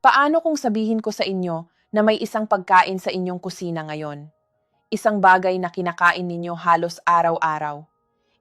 Paano kung sabihin ko sa inyo na may isang pagkain sa inyong kusina ngayon? Isang bagay na kinakain ninyo halos araw-araw.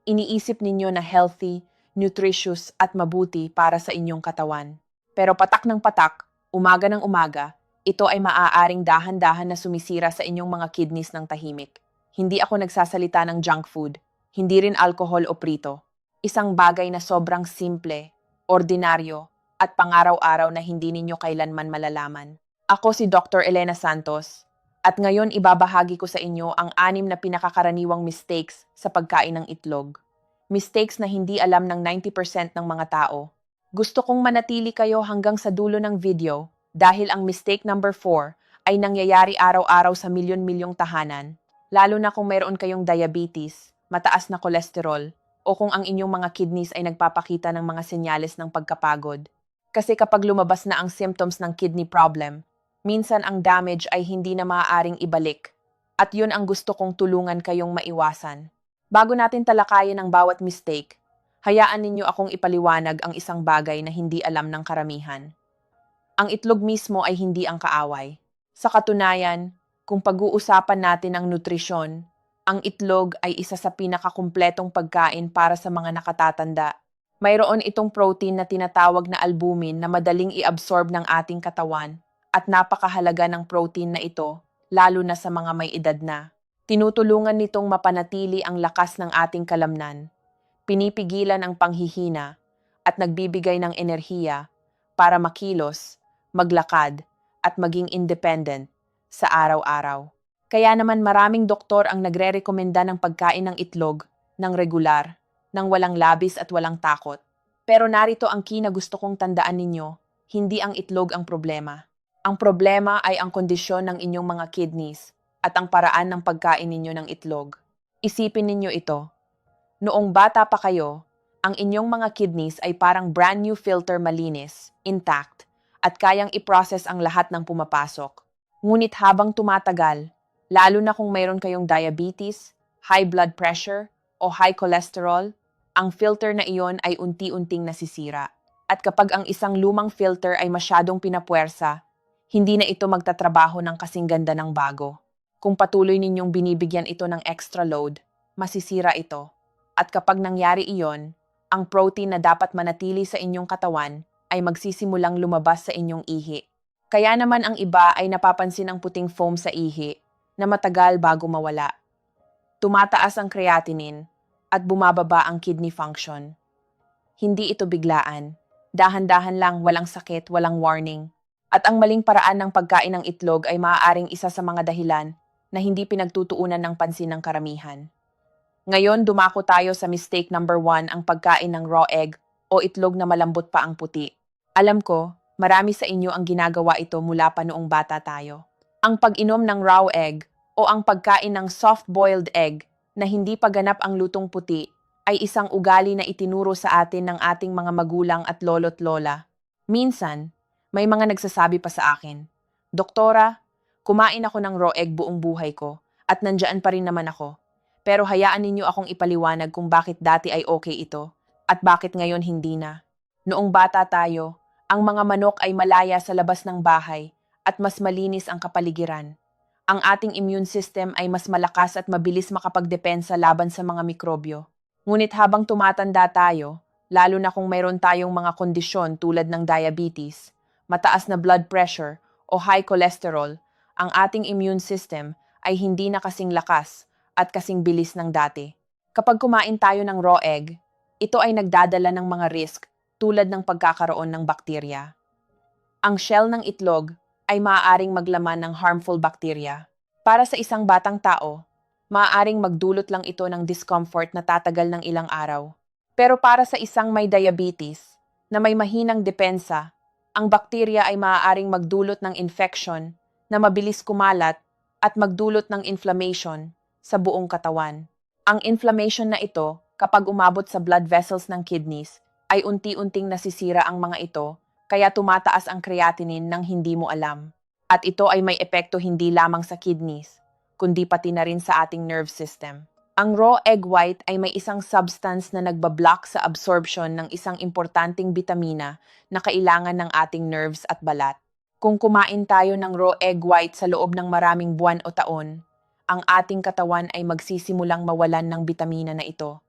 Iniisip ninyo na healthy, nutritious at mabuti para sa inyong katawan. Pero patak ng patak, umaga ng umaga, ito ay maaaring dahan-dahan na sumisira sa inyong mga kidneys ng tahimik. Hindi ako nagsasalita ng junk food, hindi rin alcohol o prito. Isang bagay na sobrang simple, ordinaryo, at pangaraw-araw na hindi ninyo kailanman malalaman. Ako si Dr. Elena Santos, at ngayon ibabahagi ko sa inyo ang 6 na pinakakaraniwang mistakes sa pagkain ng itlog. Mistakes na hindi alam ng 90% ng mga tao. Gusto kong manatili kayo hanggang sa dulo ng video dahil ang mistake number 4 ay nangyayari araw-araw sa milyon-milyong tahanan, lalo na kung mayroon kayong diabetes, mataas na kolesterol, o kung ang inyong mga kidneys ay nagpapakita ng mga senyales ng pagkapagod. Kasi kapag lumabas na ang symptoms ng kidney problem, minsan ang damage ay hindi na maaaring ibalik. At yun ang gusto kong tulungan kayong maiwasan. Bago natin talakayin ang bawat mistake, hayaan ninyo akong ipaliwanag ang isang bagay na hindi alam ng karamihan. Ang itlog mismo ay hindi ang kaaway. Sa katunayan, kung pag-uusapan natin ang nutrisyon, ang itlog ay isa sa pinakakumpletong pagkain para sa mga nakatatanda. Mayroon itong protein na tinatawag na albumin na madaling i-absorb ng ating katawan at napakahalaga ng protein na ito, lalo na sa mga may edad na. Tinutulungan nitong mapanatili ang lakas ng ating kalamnan, pinipigilan ang panghihina, at nagbibigay ng enerhiya para makilos, maglakad, at maging independent sa araw-araw. Kaya naman maraming doktor ang nagre-rekomenda ng pagkain ng itlog ng regular, ng walang labis at walang takot. Pero narito ang key na gusto kong tandaan ninyo, hindi ang itlog ang problema. Ang problema ay ang kondisyon ng inyong mga kidneys at ang paraan ng pagkain ninyo ng itlog. Isipin ninyo ito. Noong bata pa kayo, ang inyong mga kidneys ay parang brand new filter malinis, intact, at kayang i-process ang lahat ng pumapasok. Ngunit habang tumatagal, lalo na kung mayroon kayong diabetes, high blood pressure, o high cholesterol, ang filter na iyon ay unti-unting nasisira. At kapag ang isang lumang filter ay masyadong pinapuwersa, hindi na ito magtatrabaho ng kasing ganda ng bago. Kung patuloy ninyong binibigyan ito ng extra load, masisira ito. At kapag nangyari iyon, ang protein na dapat manatili sa inyong katawan ay magsisimulang lumabas sa inyong ihi. Kaya naman ang iba ay napapansin ang puting foam sa ihi na matagal bago mawala. Tumataas ang creatinine at bumababa ang kidney function. Hindi ito biglaan. Dahan-dahan lang, walang sakit, walang warning. At ang maling paraan ng pagkain ng itlog ay maaaring isa sa mga dahilan na hindi pinagtutuunan ng pansin ng karamihan. Ngayon, dumako tayo sa mistake number 1, ang pagkain ng raw egg o itlog na malambot pa ang puti. Alam ko, marami sa inyo ang ginagawa ito mula pa noong bata tayo. Ang pag-inom ng raw egg o ang pagkain ng soft-boiled egg na hindi pa ganap ang lutong puti ay isang ugali na itinuro sa atin ng ating mga magulang at lolo't lola. Minsan, may mga nagsasabi pa sa akin, "Doktora, kumain ako ng raw egg buong buhay ko at nandyan pa rin naman ako. Pero hayaan ninyo akong ipaliwanag kung bakit dati ay okay ito at bakit ngayon hindi na." Noong bata tayo, ang mga manok ay malaya sa labas ng bahay at mas malinis ang kapaligiran. Ang ating immune system ay mas malakas at mabilis makapagdepensa laban sa mga mikrobyo. Ngunit habang tumatanda tayo, lalo na kung mayroon tayong mga kondisyon tulad ng diabetes, mataas na blood pressure o high cholesterol, ang ating immune system ay hindi na kasing lakas at kasing bilis ng dati. Kapag kumain tayo ng raw egg, ito ay nagdadala ng mga risk tulad ng pagkakaroon ng bakterya. Ang shell ng itlog ay maaaring maglaman ng harmful bacteria. Para sa isang batang tao, maaaring magdulot lang ito ng discomfort na tatagal ng ilang araw. Pero para sa isang may diabetes, na may mahinang depensa, ang bakterya ay maaaring magdulot ng infection na mabilis kumalat at magdulot ng inflammation sa buong katawan. Ang inflammation na ito, kapag umabot sa blood vessels ng kidneys, ay unti-unting nasisira ang mga ito, kaya tumataas ang creatinine nang hindi mo alam. At ito ay may epekto hindi lamang sa kidneys, kundi pati na rin sa ating nerve system. Ang raw egg white ay may isang substance na nagbablock sa absorption ng isang importanteng bitamina na kailangan ng ating nerves at balat. Kung kumain tayo ng raw egg white sa loob ng maraming buwan o taon, ang ating katawan ay magsisimulang mawalan ng bitamina na ito.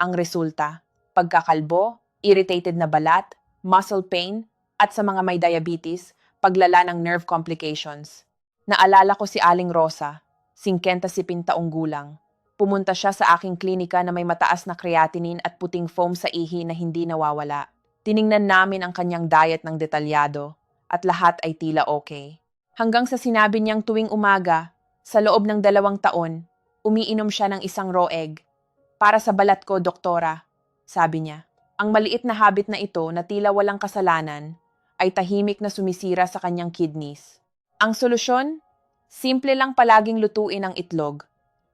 Ang resulta, pagkakalbo, irritated na balat, muscle pain, at sa mga may diabetes, paglala ng nerve complications. Naalala ko si Aling Rosa, 57 taong gulang. Pumunta siya sa aking klinika na may mataas na creatinine at puting foam sa ihi na hindi nawawala. Tiningnan namin ang kanyang diet ng detalyado at lahat ay tila okay. Hanggang sa sinabi niyang tuwing umaga, sa loob ng 2 taon, umiinom siya ng isang raw egg. Para sa balat ko, doktora, sabi niya. Ang maliit na habit na ito na tila walang kasalanan ay tahimik na sumisira sa kanyang kidneys. Ang solusyon? Simple lang palaging lutuin ang itlog.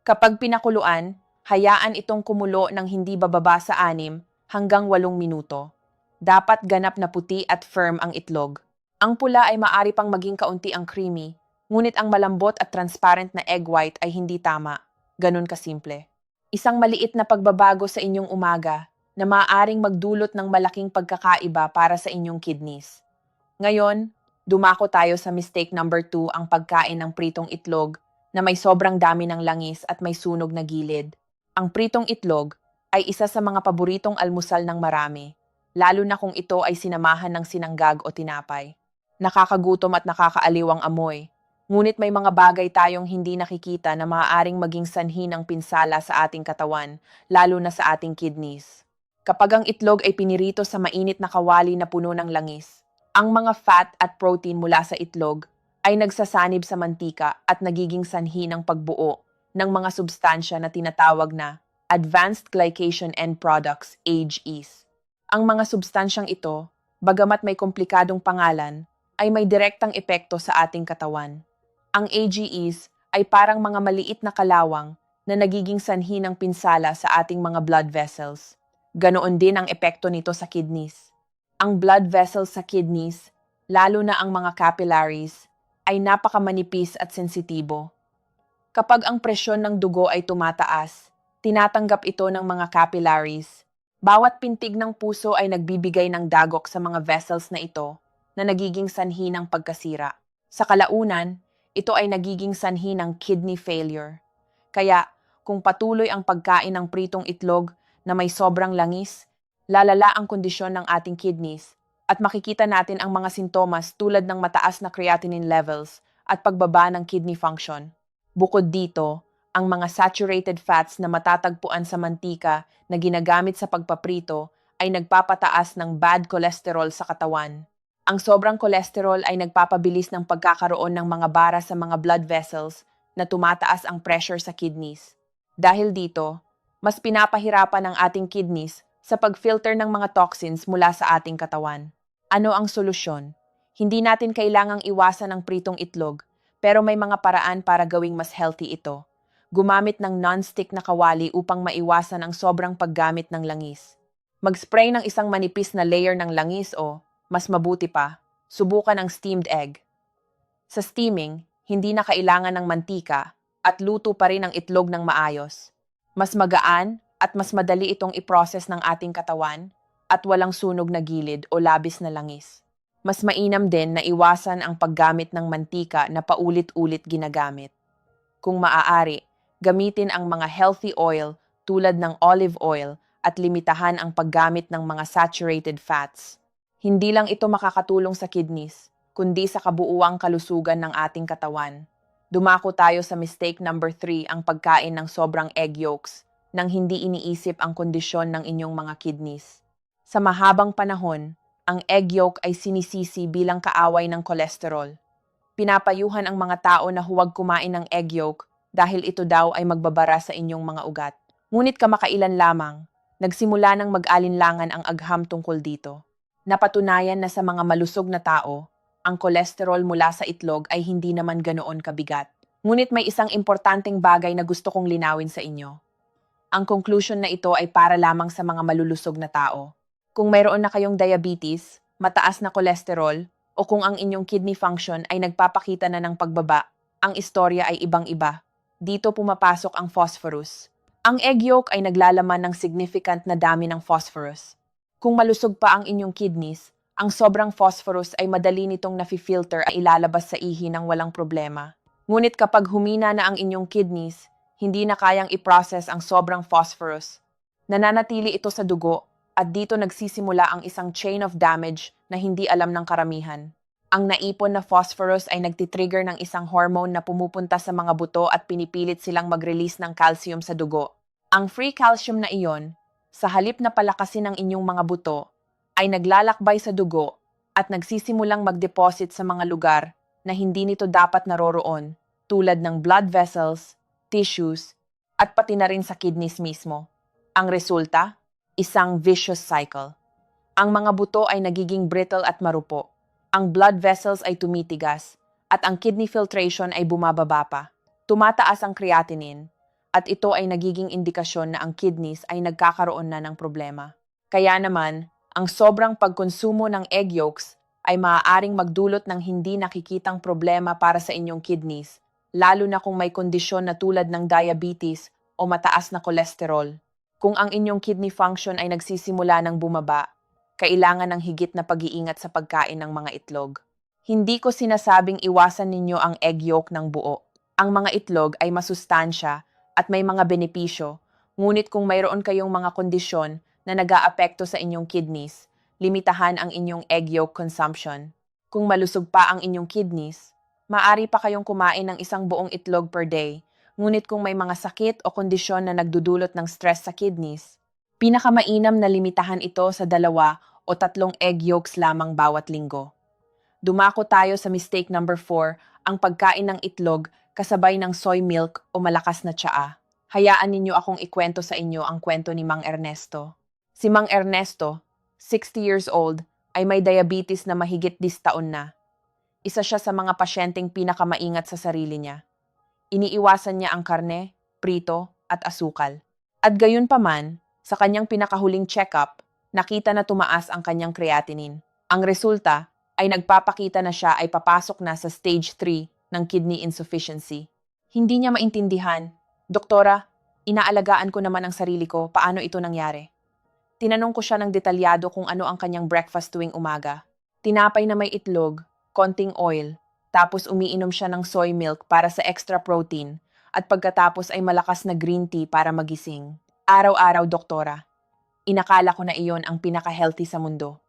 Kapag pinakuluan, hayaan itong kumulo ng hindi bababa sa 6 hanggang 8 minuto. Dapat ganap na puti at firm ang itlog. Ang pula ay maari pang maging kaunti ang creamy, ngunit ang malambot at transparent na egg white ay hindi tama. Ganun kasimple. Isang maliit na pagbabago sa inyong umaga na maaaring magdulot ng malaking pagkakaiba para sa inyong kidneys. Ngayon, dumako tayo sa mistake number 2, ang pagkain ng pritong itlog na may sobrang dami ng langis at may sunog na gilid. Ang pritong itlog ay isa sa mga paboritong almusal ng marami, lalo na kung ito ay sinamahan ng sinanggag o tinapay. Nakakagutom at nakakaaliw ang amoy. Ngunit may mga bagay tayong hindi nakikita na maaaring maging sanhi ng pinsala sa ating katawan, lalo na sa ating kidneys. Kapag ang itlog ay pinirito sa mainit na kawali na puno ng langis, ang mga fat at protein mula sa itlog ay nagsasanib sa mantika at nagiging sanhi ng pagbuo ng mga substansya na tinatawag na Advanced Glycation End Products, AGEs. Ang mga substansyang ito, bagamat may komplikadong pangalan, ay may direktang epekto sa ating katawan. Ang AGEs ay parang mga maliit na kalawang na nagiging sanhi ng pinsala sa ating mga blood vessels. Ganoon din ang epekto nito sa kidneys. Ang blood vessels sa kidneys, lalo na ang mga capillaries, ay napakamanipis at sensitibo. Kapag ang presyon ng dugo ay tumataas, tinatanggap ito ng mga capillaries. Bawat pintig ng puso ay nagbibigay ng dagok sa mga vessels na ito na nagiging sanhi ng pagkasira. Sa kalaunan, ito ay nagiging sanhi ng kidney failure. Kaya, kung patuloy ang pagkain ng pritong itlog na may sobrang langis, lalala ang kondisyon ng ating kidneys at makikita natin ang mga sintomas tulad ng mataas na creatinine levels at pagbaba ng kidney function. Bukod dito, ang mga saturated fats na matatagpuan sa mantika na ginagamit sa pagpaprito ay nagpapataas ng bad cholesterol sa katawan. Ang sobrang cholesterol ay nagpapabilis ng pagkakaroon ng mga bara sa mga blood vessels na tumataas ang pressure sa kidneys. Dahil dito, mas pinapahirapan ang ating kidneys sa pag-filter ng mga toxins mula sa ating katawan. Ano ang solusyon? Hindi natin kailangang iwasan ang pritong itlog, pero may mga paraan para gawing mas healthy ito. Gumamit ng non-stick na kawali upang maiwasan ang sobrang paggamit ng langis. Mag-spray ng isang manipis na layer ng langis o, mas mabuti pa, subukan ang steamed egg. Sa steaming, hindi na kailangan ng mantika at luto pa rin ang itlog ng maayos. Mas magaan at mas madali itong i-process ng ating katawan at walang sunog na gilid o labis na langis. Mas mainam din na iwasan ang paggamit ng mantika na paulit-ulit ginagamit. Kung maaari, gamitin ang mga healthy oil tulad ng olive oil at limitahan ang paggamit ng mga saturated fats. Hindi lang ito makakatulong sa kidneys, kundi sa kabuuang kalusugan ng ating katawan. Dumako tayo sa mistake number 3, ang pagkain ng sobrang egg yolks nang hindi iniisip ang kondisyon ng inyong mga kidneys. Sa mahabang panahon, ang egg yolk ay sinisisi bilang kaaway ng kolesterol. Pinapayuhan ang mga tao na huwag kumain ng egg yolk dahil ito daw ay magbabara sa inyong mga ugat. Ngunit kamakailan lamang, nagsimula ng mag-alinlangan ang agham tungkol dito. Napatunayan na sa mga malusog na tao, ang kolesterol mula sa itlog ay hindi naman ganoon kabigat. Ngunit may isang importanteng bagay na gusto kong linawin sa inyo. Ang conclusion na ito ay para lamang sa mga malulusog na tao. Kung mayroon na kayong diabetes, mataas na kolesterol, o kung ang inyong kidney function ay nagpapakita na ng pagbaba, ang istorya ay ibang-iba. Dito pumapasok ang phosphorus. Ang egg yolk ay naglalaman ng significant na dami ng phosphorus. Kung malusog pa ang inyong kidneys, Ang sobrang phosphorus ay madali nitong nafi-filter at ilalabas sa ihi ng walang problema. Ngunit kapag humina na ang inyong kidneys, hindi na kayang i-process ang sobrang phosphorus. Nananatili ito sa dugo at dito nagsisimula ang isang chain of damage na hindi alam ng karamihan. Ang naipon na phosphorus ay nagtitrigger ng isang hormone na pumupunta sa mga buto at pinipilit silang mag-release ng calcium sa dugo. Ang free calcium na iyon, sa halip na palakasin ang inyong mga buto, ay naglalakbay sa dugo at nagsisimulang mag-deposit sa mga lugar na hindi nito dapat naroroon, tulad ng blood vessels, tissues, at pati na rin sa kidneys mismo. Ang resulta? Isang vicious cycle. Ang mga buto ay nagiging brittle at marupo. Ang blood vessels ay tumitigas at ang kidney filtration ay bumababa pa. Tumataas ang creatinine at ito ay nagiging indikasyon na ang kidneys ay nagkakaroon na ng problema. Kaya naman, ang sobrang pagkonsumo ng egg yolks ay maaaring magdulot ng hindi nakikitang problema para sa inyong kidneys, lalo na kung may kondisyon na tulad ng diabetes o mataas na kolesterol. Kung ang inyong kidney function ay nagsisimula ng bumaba, kailangan ng higit na pag-iingat sa pagkain ng mga itlog. Hindi ko sinasabing iwasan ninyo ang egg yolk ng buo. Ang mga itlog ay masustansya at may mga benepisyo, ngunit kung mayroon kayong mga kondisyon na nag-aapekto sa inyong kidneys, limitahan ang inyong egg yolk consumption. Kung malusog pa ang inyong kidneys, maaari pa kayong kumain ng isang buong itlog per day, ngunit kung may mga sakit o kondisyon na nagdudulot ng stress sa kidneys, pinakamainam na limitahan ito sa 2 o 3 egg yolks lamang bawat linggo. Dumako tayo sa mistake number 4, ang pagkain ng itlog kasabay ng soy milk o malakas na tsaa. Hayaan ninyo akong ikwento sa inyo ang kwento ni Mang Ernesto. Si Mang Ernesto, 60 years old, ay may diabetes na mahigit 10 taon na. Isa siya sa mga pasyenteng pinakamaingat sa sarili niya. Iniiwasan niya ang karne, prito, at asukal. At gayon paman, sa kanyang pinakahuling check-up, nakita na tumaas ang kanyang creatinine. Ang resulta ay nagpapakita na siya ay papasok na sa stage 3 ng kidney insufficiency. Hindi niya maintindihan, "Doktora, inaalagaan ko naman ang sarili ko, paano ito nangyari?" Tinanong ko siya ng detalyado kung ano ang kanyang breakfast tuwing umaga. Tinapay na may itlog, konting oil, tapos umiinom siya ng soy milk para sa extra protein, at pagkatapos ay malakas na green tea para magising. Araw-araw, doktora. Inakala ko na iyon ang pinaka-healthy sa mundo.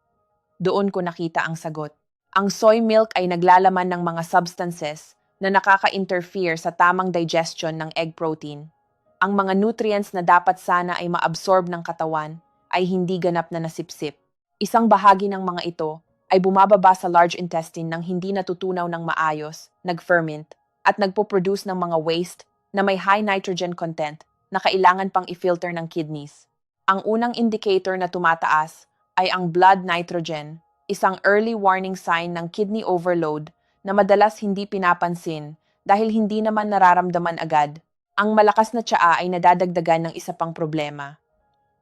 Doon ko nakita ang sagot. Ang soy milk ay naglalaman ng mga substances na nakaka-interfere sa tamang digestion ng egg protein. Ang mga nutrients na dapat sana ay maabsorb ng katawan ay hindi ganap na nasipsip. Isang bahagi ng mga ito ay bumababa sa large intestine nang hindi natutunaw ng maayos, nag-ferment, at nagpo-produce ng mga waste na may high nitrogen content na kailangan pang i-filter ng kidneys. Ang unang indicator na tumataas ay ang blood nitrogen, isang early warning sign ng kidney overload na madalas hindi pinapansin dahil hindi naman nararamdaman agad. Ang malakas na tsaa ay nadadagdagan ng isa pang problema.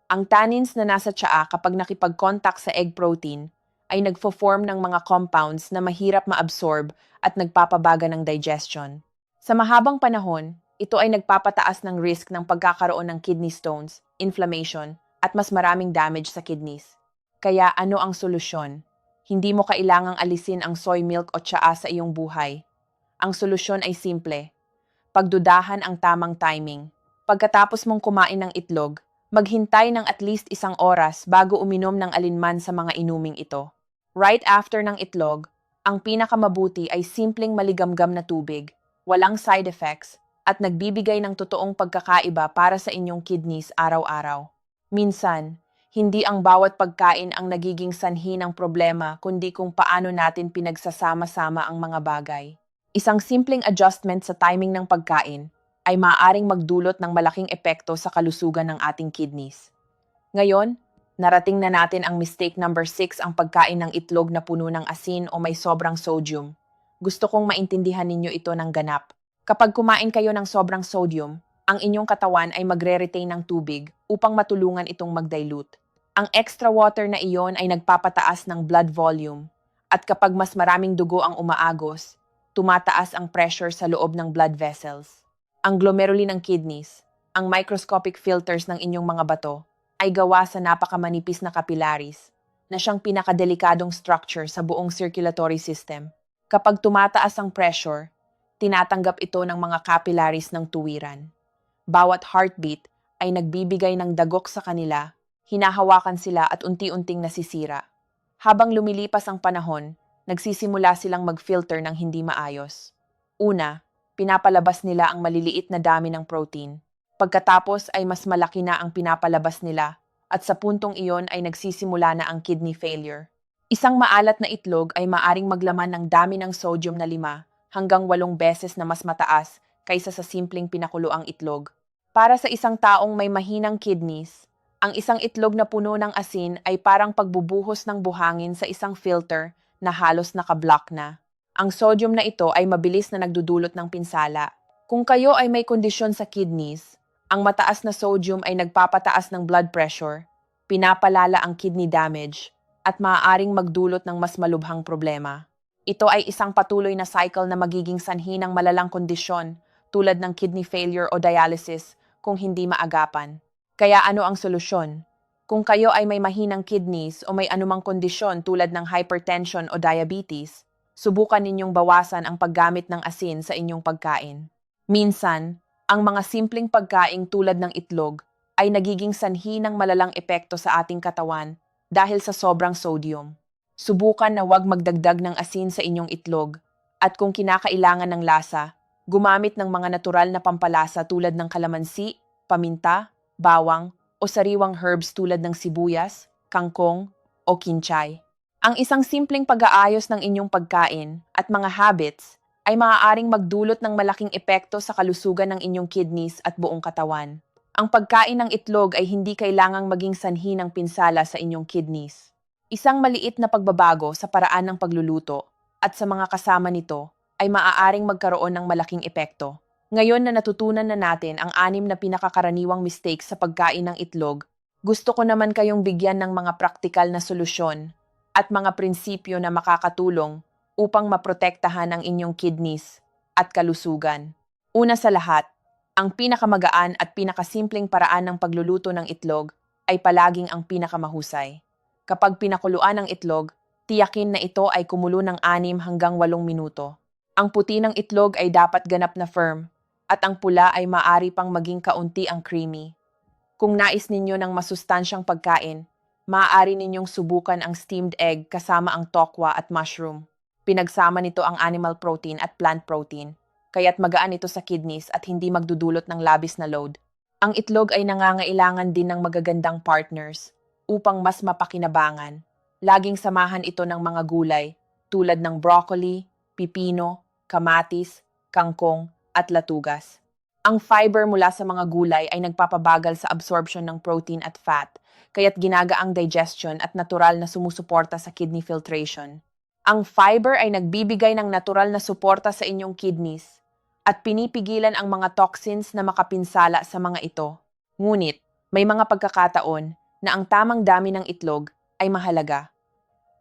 Ang tannins na nasa tsaa kapag nakipag-contact sa egg protein ay nagfo-form ng mga compounds na mahirap ma-absorb at nagpapabaga ng digestion. Sa mahabang panahon, ito ay nagpapataas ng risk ng pagkakaroon ng kidney stones, inflammation, at mas maraming damage sa kidneys. Kaya ano ang solusyon? Hindi mo kailangang alisin ang soy milk o tsaa sa iyong buhay. Ang solusyon ay simple. Pagdudahan ang tamang timing. Pagkatapos mong kumain ng itlog, maghintay ng at least 1 oras bago uminom ng alinman sa mga inuming ito. Right after ng itlog, ang pinakamabuti ay simpleng maligamgam na tubig, walang side effects, at nagbibigay ng totoong pagkakaiba para sa inyong kidneys araw-araw. Minsan, hindi ang bawat pagkain ang nagiging sanhi ng problema kundi kung paano natin pinagsasama-sama ang mga bagay. Isang simpleng adjustment sa timing ng pagkain ay maaaring magdulot ng malaking epekto sa kalusugan ng ating kidneys. Ngayon, narating na natin ang mistake number 6, ang pagkain ng itlog na puno ng asin o may sobrang sodium. Gusto kong maintindihan ninyo ito ng ganap. Kapag kumain kayo ng sobrang sodium, ang inyong katawan ay magre-retain ng tubig upang matulungan itong mag-dilute. Ang extra water na iyon ay nagpapataas ng blood volume, at kapag mas maraming dugo ang umaagos, tumataas ang pressure sa loob ng blood vessels. Ang glomeruli ng kidneys, ang microscopic filters ng inyong mga bato, ay gawa sa napakamanipis na capillaries, na siyang pinakadelikadong structure sa buong circulatory system. Kapag tumataas ang pressure, tinatanggap ito ng mga capillaries ng tuwiran. Bawat heartbeat ay nagbibigay ng dagok sa kanila, hinahawakan sila at unti-unting nasisira. Habang lumilipas ang panahon, nagsisimula silang mag-filter ng hindi maayos. Una, pinapalabas nila ang maliliit na dami ng protein. Pagkatapos ay mas malaki na ang pinapalabas nila at sa puntong iyon ay nagsisimula na ang kidney failure. Isang maalat na itlog ay maaring maglaman ng dami ng sodium na 5 hanggang 8 beses na mas mataas kaysa sa simpleng pinakuluang itlog. Para sa isang taong may mahinang kidneys, ang isang itlog na puno ng asin ay parang pagbubuhos ng buhangin sa isang filter na halos nakablock na. Ang sodium na ito ay mabilis na nagdudulot ng pinsala. Kung kayo ay may kondisyon sa kidneys, ang mataas na sodium ay nagpapataas ng blood pressure, pinapalala ang kidney damage, at maaaring magdulot ng mas malubhang problema. Ito ay isang patuloy na cycle na magiging sanhi ng malalang kondisyon tulad ng kidney failure o dialysis kung hindi maagapan. Kaya ano ang solusyon? Kung kayo ay may mahinang kidneys o may anumang kondisyon tulad ng hypertension o diabetes, subukan ninyong bawasan ang paggamit ng asin sa inyong pagkain. Minsan, ang mga simpleng pagkaing tulad ng itlog ay nagiging sanhi ng malalang epekto sa ating katawan dahil sa sobrang sodium. Subukan na huwag magdagdag ng asin sa inyong itlog at kung kinakailangan ng lasa, gumamit ng mga natural na pampalasa tulad ng kalamansi, paminta, bawang o sariwang herbs tulad ng sibuyas, kangkong o kinchay. Ang isang simpleng pag-aayos ng inyong pagkain at mga habits ay maaaring magdulot ng malaking epekto sa kalusugan ng inyong kidneys at buong katawan. Ang pagkain ng itlog ay hindi kailangang maging sanhi ng pinsala sa inyong kidneys. Isang maliit na pagbabago sa paraan ng pagluluto at sa mga kasama nito ay maaaring magkaroon ng malaking epekto. Ngayon na natutunan na natin ang 6 na pinakakaraniwang mistakes sa pagkain ng itlog, gusto ko naman kayong bigyan ng mga praktikal na solusyon at mga prinsipyo na makakatulong upang maprotektahan ang inyong kidneys at kalusugan. Una sa lahat, ang pinakamagaaan at pinakasimpleng paraan ng pagluluto ng itlog ay palaging ang pinakamahusay. Kapag pinakuluan ang itlog, tiyakin na ito ay kumulo ng 6 hanggang 8 minuto. Ang puti ng itlog ay dapat ganap na firm at ang pula ay maaari pang maging kaunti ang creamy. Kung nais ninyo ng masustansyang pagkain, maaari ninyong subukan ang steamed egg kasama ang tokwa at mushroom. Pinagsama nito ang animal protein at plant protein, kaya't magaan ito sa kidneys at hindi magdudulot ng labis na load. Ang itlog ay nangangailangan din ng magagandang partners upang mas mapakinabangan. Laging samahan ito ng mga gulay tulad ng broccoli, pipino, kamatis, kangkong at latugas. Ang fiber mula sa mga gulay ay nagpapabagal sa absorption ng protein at fat, kaya't ginagaang digestion at natural na sumusuporta sa kidney filtration. Ang fiber ay nagbibigay ng natural na suporta sa inyong kidneys at pinipigilan ang mga toxins na makapinsala sa mga ito. Ngunit, may mga pagkakataon na ang tamang dami ng itlog ay mahalaga.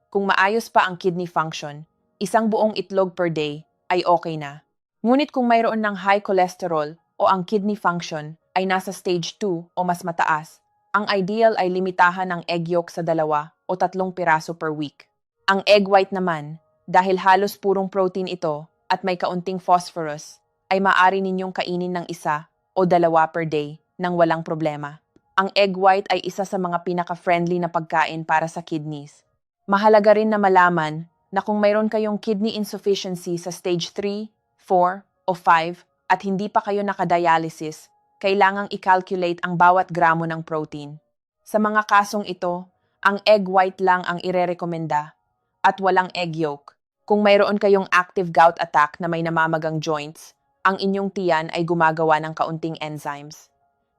Kung maayos pa ang kidney function, isang buong itlog per day ay okay na. Ngunit kung mayroon ng high cholesterol o ang kidney function ay nasa stage 2 o mas mataas, ang ideal ay limitahan ang egg yolk sa 2 o 3 piraso per week. Ang egg white naman, dahil halos purong protein ito at may kaunting phosphorus, ay maaari ninyong kainin ng 1 o 2 per day nang walang problema. Ang egg white ay isa sa mga pinaka-friendly na pagkain para sa kidneys. Mahalaga rin na malaman na kung mayroon kayong kidney insufficiency sa stage 3, 4 o 5 at hindi pa kayo nakadialysis, kailangang i-calculate ang bawat gramo ng protein. Sa mga kasong ito, ang egg white lang ang irerekomenda at walang egg yolk. Kung mayroon kayong active gout attack na may namamagang joints, ang inyong tiyan ay gumagawa ng kaunting enzymes.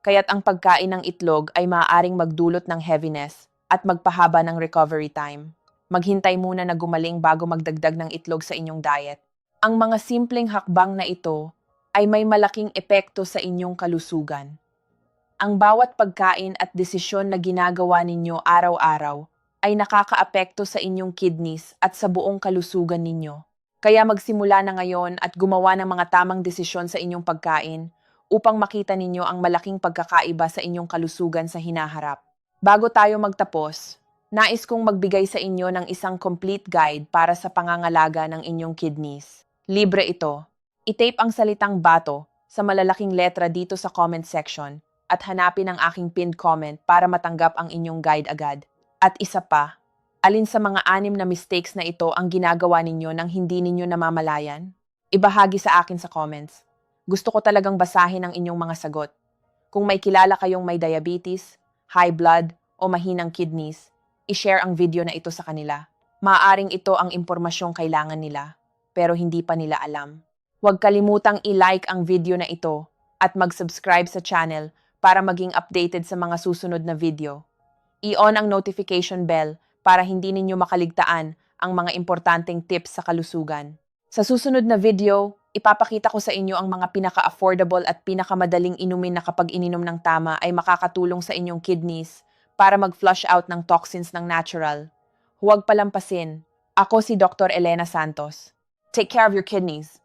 Kaya't ang pagkain ng itlog ay maaaring magdulot ng heaviness at magpahaba ng recovery time. Maghintay muna na gumaling bago magdagdag ng itlog sa inyong diet. Ang mga simpleng hakbang na ito ay may malaking epekto sa inyong kalusugan. Ang bawat pagkain at desisyon na ginagawa ninyo araw-araw ay nakakaapekto sa inyong kidneys at sa buong kalusugan ninyo. Kaya magsimula na ngayon at gumawa ng mga tamang desisyon sa inyong pagkain upang makita ninyo ang malaking pagkakaiba sa inyong kalusugan sa hinaharap. Bago tayo magtapos, Nais kong magbigay sa inyo ng isang complete guide para sa pangangalaga ng inyong kidneys. Libre ito. I-tape ang salitang bato sa malalaking letra dito sa comment section at hanapin ang aking pinned comment para matanggap ang inyong guide agad. At isa pa, alin sa mga 6 na mistakes na ito ang ginagawa ninyo nang hindi ninyo namamalayan? Ibahagi sa akin sa comments. Gusto ko talagang basahin ang inyong mga sagot. Kung may kilala kayong may diabetes, high blood, o mahinang kidneys, i-share ang video na ito sa kanila. Maaaring ito ang impormasyong kailangan nila, pero hindi pa nila alam. Huwag kalimutang i-like ang video na ito at mag-subscribe sa channel para maging updated sa mga susunod na video. I-on ang notification bell para hindi ninyo makaligtaan ang mga importanteng tips sa kalusugan. Sa susunod na video, ipapakita ko sa inyo ang mga pinaka-affordable at pinakamadaling inumin na kapag ininom ng tama ay makakatulong sa inyong kidneys para mag-flush out ng toxins ng natural. Huwag palampasin. Ako si Dr. Elena Santos. Take care of your kidneys.